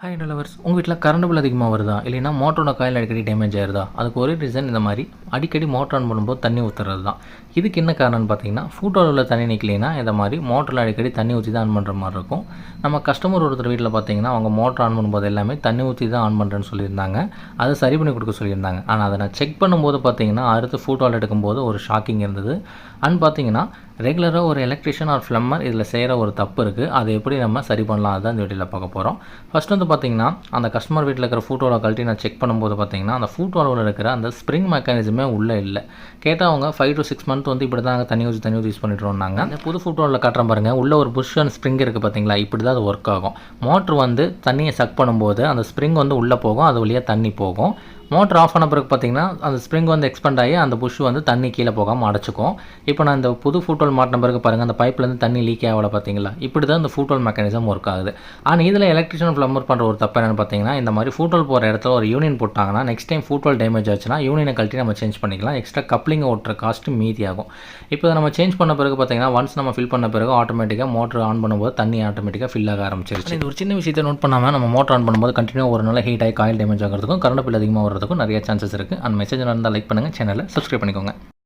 Hi lovers, உங்கள் வீட்டில் current bill அதிகமாக வருதா? இல்லைனா மோட்டரோட காயில் அடிக்கடி டேமேஜ் ஆயிருதா? அதுக்கு ஒரே ரீசன் இந்த மாதிரி அடிக்கடி மோட்டர் ஆன் பண்ணும்போது தண்ணி ஊற்றுறது தான். இதுக்கு என்ன காரணம்னு பார்த்தீங்கன்னா, ஃபூட்டோவில் உள்ள தண்ணி நிற்கலைன்னா இந்த மாதிரி மோட்டரில் அடிக்கடி தண்ணி ஊற்றி தான் ஆன் பண்ணுற மாதிரி இருக்கும். நம்ம கஸ்டமர் ஒருத்தர் வீட்டில் பார்த்தீங்கன்னா, அவங்க மோட்டர் ஆன் பண்ணும்போது எல்லாமே தண்ணி ஊற்றி தான் ஆன் பண்ணுறேன்னு சொல்லியிருந்தாங்க. அதை சரி பண்ணி கொடுக்க சொல்லியிருந்தாங்க. ஆனால் அதை நான் செக் பண்ணும்போது பார்த்தீங்கன்னா, அடுத்து ஃபூட்டோவில் எடுக்கும்போது ஒரு ஷாக்கிங் இருந்தது. பார்த்தீங்கன்னா ரெகுலராக ஒரு எலக்ட்ரிஷியன் ஆர் ஃப்ளம்மர் இதில் செய்கிற ஒரு தப்பு இருக்குது. அதை எப்படி நம்ம சரி பண்ணலாம் அதுதான் இந்த வீடியோவில் பார்க்க போகிறோம். ஃபஸ்ட் பார்த்தீங்கன்னா, அந்த கஸ்டமர் வீட்டில் இருக்கிற ஃபூட்டோவில் கழட்டி நான் செக் பண்ணும்போது பார்த்தீங்கன்னா, அந்த ஃபூட்டோவில் இருக்கிற அந்த ஸ்ப்ரிங் மெக்கானிசமே உள்ளே இல்லை. கேட்டால் அவங்க 5 to 6 மந்த் இப்படி தான் தண்ணி ஊற்றி யூஸ் பண்ணிட்டுருந்தாங்க. அந்த புது ஃபூட்டோவில் காட்டுறேன் பாருங்கள், உள்ள ஒரு புஷ் அண்ட் ஸ்ப்ரிங் இருக்குது பார்த்தீங்களா, இப்படி தான் அது ஒர்க் ஆகும். மோட்ரு தண்ணியை சக் பண்ணும்போது அந்த ஸ்ப்ரிங் உள்ளே போகும், அது வழியாக தண்ணி போகும். மோட்டர் ஆஃப் ஆன பிறகு பார்த்தீங்கன்னா, அந்த ஸ்ப்ரிங் எக்ஸ்பெண்ட் ஆகி அந்த புஷ் தண்ணி கீழே போகாமல் அடைச்சிக்கும். இப்போ நான் இந்த புது ஃபூட்டோல் மாட்டின பிறகு பாருங்கள், அந்த பைப்லேருந்து தண்ணி லீக் ஆகல பார்த்தீங்களா. இப்படி தான் இந்த ஃபூட்டோல் மெக்கானிசம் ஒர்க் ஆகுது. ஆனால் இதில் எலக்ட்ரிஷியன் ஃப்ளம்மர் பண்ணுற ஒரு தப்பு என்னென்னு பார்த்தீங்கன்னா, இந்த மாதிரி ஃபூட்டோல் போகிற இடத்துல ஒரு யூனியன் போட்டாங்கன்னா, நெக்ஸ்ட் டைம் ஃபூட்டோல் டேமேஜ் ஆச்சுன்னா யூனியனை கழட்டி நம்ம சேஞ்ச் பண்ணிக்கலாம். எக்ஸ்ட்ரா கப்ளிங் ஓட்டுற காஸ்ட்டு மீதி ஆகும். இப்போ நம்ம சேஞ்ச் பண்ண பிறகு பார்த்தீங்கன்னா, ஒன்ஸ் நம்ம ஃபில் பண்ண பிறகு ஆட்டோமேட்டிக்காக மோட்டர் ஆன் பண்ணும்போது தண்ணி ஆட்டோமேட்டிக்காக ஃபில் ஆக ஆரம்பிச்சிருச்சு. இந்த ஒரு சின்ன விஷயத்தை நோட் பண்ணாமல் நம்ம மோட்டர் ஆன் பண்ணும்போது கண்டினியூ ஒரு நாள் ஹீட் ஆகி காயில் டேமேஜ் ஆகிறதுக்கும் கரண்ட் பில் அதிகமாக வரதுக்கும் நிறைய சான்சஸ் இருக்குது. அந்த மெசேஜ் இருந்தால் லைக் பண்ணுங்கள், சேனலை சப்ஸ்கிரைப் பண்ணிக்கோங்க.